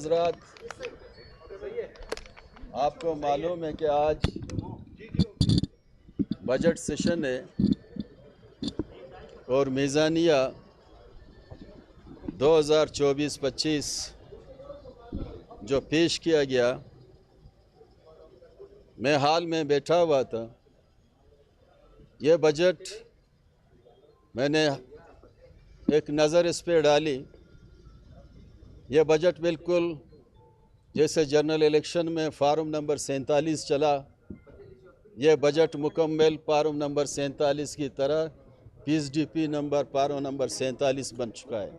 حضرات، آپ کو معلوم ہے کہ آج بجٹ سیشن ہے اور میزانیہ 2024-25 جو پیش کیا گیا، میں حال میں بیٹھا ہوا تھا۔ یہ بجٹ میں نے ایک نظر اس پہ ڈالی۔ یہ بجٹ بالکل جیسے جنرل الیکشن میں فارم نمبر 47 چلا، یہ بجٹ مکمل فارم نمبر 47 کی طرح پیس ڈی پی فارم نمبر 47 بن چکا ہے۔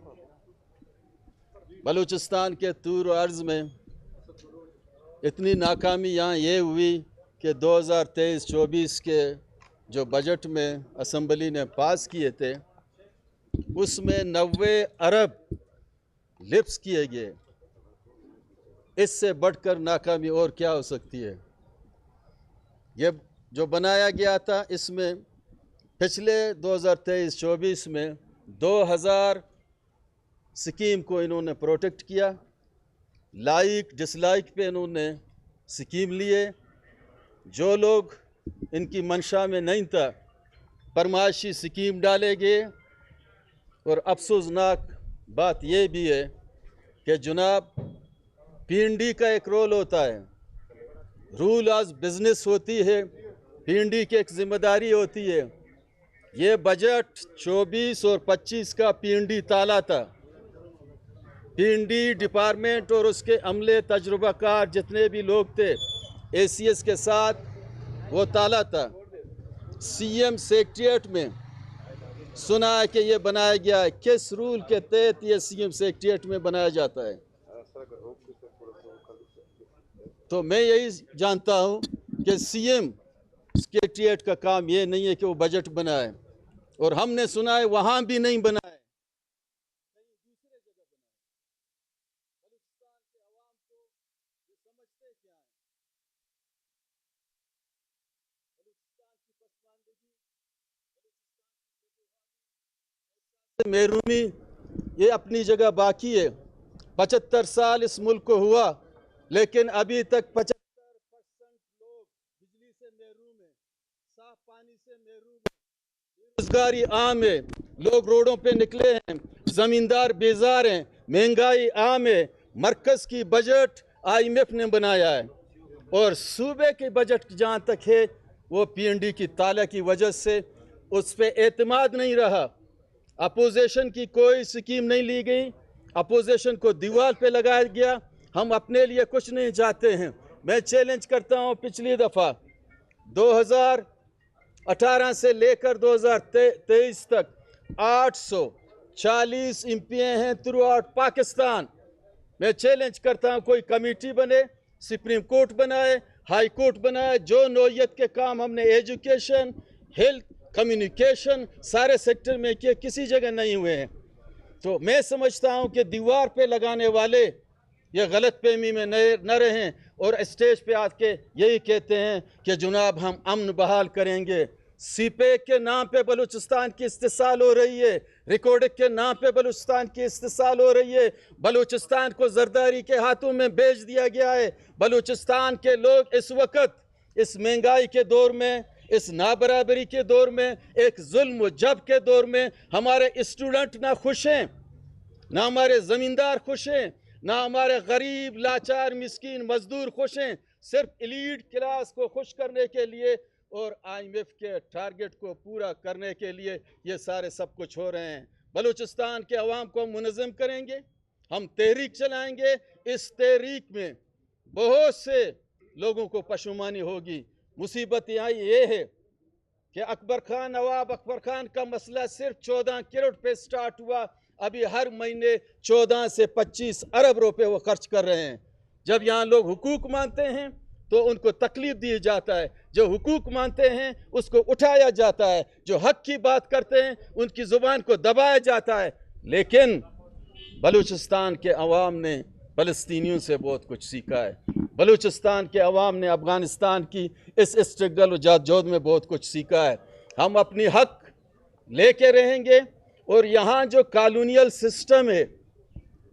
بلوچستان کے طور و عرض میں اتنی ناکامی یہاں یہ ہوئی کہ 2023-24 کے جو بجٹ میں اسمبلی نے پاس کیے تھے، اس میں 90 ارب لپس کیے گئے۔ اس سے بڑھ کر ناکامی اور کیا ہو سکتی ہے؟ یہ جو بنایا گیا تھا، اس میں پچھلے 2023-24 میں 2000 سکیم کو انہوں نے پروٹیکٹ کیا۔ لائک ڈس لائک پہ انہوں نے سکیم لیے۔ جو لوگ ان کی منشا میں نہیں تھا، فرمائشی سکیم ڈالے گئے۔ اور افسوسناک بات یہ بھی ہے کہ جناب پی این ڈی کا ایک رول ہوتا ہے، رول آز بزنس ہوتی ہے، پی این ڈی کی ایک ذمہ داری ہوتی ہے۔ یہ بجٹ 24 اور 25 کا پی این ڈی تالا تھا۔ پی این ڈی ڈپارٹمنٹ اور اس کے عملے تجربہ کار جتنے بھی لوگ تھے اے سی ایس کے ساتھ، وہ تالا تھا۔ سی ایم سیکریٹریٹ میں سنا ہے کہ یہ بنایا گیا ہے۔ کس رول کے تحت یہ سی ایم سیکریٹریٹ میں بنایا جاتا ہے؟ تو میں یہی جانتا ہوں کہ سی ایم سیکریٹریٹ کا کام یہ نہیں ہے کہ وہ بجٹ بنائے، اور ہم نے سنا ہے وہاں بھی نہیں بنائے، کہیں دوسرے جگہ بنائے۔ بلوچستان کے عوام کو یہ سمجھتے کیا ہیں؟ بلوچستان کی پسماندگی، بلوچستان کی محرومی یہ اپنی جگہ باقی ہے۔ 75 سال اس ملک کو ہوا، لیکن ابھی تک 75% لوگ بجلی سے محروم ہیں، صاف پانی سے محروم ہیں، بے روزگاری عام ہے، لوگ روڈوں پہ نکلے ہیں، زمیندار بیزار ہیں، مہنگائی عام ہے۔ مرکز کی بجٹ آئی ایم ایف نے بنایا ہے، اور صوبے کے بجٹ جہاں تک ہے وہ پی این ڈی کی تالا کی وجہ سے اس پہ اعتماد نہیں رہا۔ اپوزیشن کی کوئی سکیم نہیں لی گئی، اپوزیشن کو دیوار پہ لگایا گیا۔ ہم اپنے لیے کچھ نہیں چاہتے ہیں۔ میں چیلنج کرتا ہوں، پچھلی دفعہ 2018 سے لے کر 2023 تک 840 ایم پی ہیں تھرو آؤٹ پاکستان۔ میں چیلنج کرتا ہوں کوئی کمیٹی بنے، سپریم کورٹ بنائے، ہائی کورٹ بنائے، جو نوعیت کے کام ہم نے ایجوکیشن، ہیلتھ، کمیونیکیشن سارے سیکٹر میں کیے، کسی جگہ نہیں ہوئے ہیں۔ تو میں سمجھتا ہوں کہ دیوار پہ لگانے والے یہ غلط فہمی میں نہ رہیں، اور اسٹیج پہ آ کے یہی کہتے ہیں کہ جناب ہم امن بحال کریں گے۔ سی پیک کے نام پہ بلوچستان کی استحصال ہو رہی ہے، ریکارڈنگ کے نام پہ بلوچستان کی استحصال ہو رہی ہے۔ بلوچستان کو زرداری کے ہاتھوں میں بیچ دیا گیا ہے۔ بلوچستان کے لوگ اس وقت اس مہنگائی کے دور میں، اس نابرابری کے دور میں، ایک ظلم و جبر کے دور میں، ہمارے اسٹوڈنٹ نہ خوش ہیں، نہ ہمارے زمیندار خوش ہیں، نہ ہمارے غریب لاچار مسکین مزدور خوش ہیں۔ صرف ایلیٹ کلاس کو خوش کرنے کے لیے اور آئی ایم ایف کے ٹارگٹ کو پورا کرنے کے لیے یہ سارے سب کچھ ہو رہے ہیں۔ بلوچستان کے عوام کو ہم منظم کریں گے، ہم تحریک چلائیں گے۔ اس تحریک میں بہت سے لوگوں کو پشیمانی ہوگی۔ مصیبت یہاں یہ ہے کہ نواب اکبر خان کا مسئلہ صرف 14 کروڑ پہ سٹارٹ ہوا، ابھی ہر مہینے 14 سے 25 ارب روپے وہ خرچ کر رہے ہیں۔ جب یہاں لوگ حقوق مانتے ہیں تو ان کو تکلیف دی جاتا ہے، جو حقوق مانتے ہیں اس کو اٹھایا جاتا ہے، جو حق کی بات کرتے ہیں ان کی زبان کو دبایا جاتا ہے۔ لیکن بلوچستان کے عوام نے فلسطینیوں سے بہت کچھ سیکھا ہے۔ بلوچستان کے عوام نے افغانستان کی اس اسٹرگل و جادوجہد میں بہت کچھ سیکھا ہے۔ ہم اپنی حق لے کے رہیں گے، اور یہاں جو کالونیل سسٹم ہے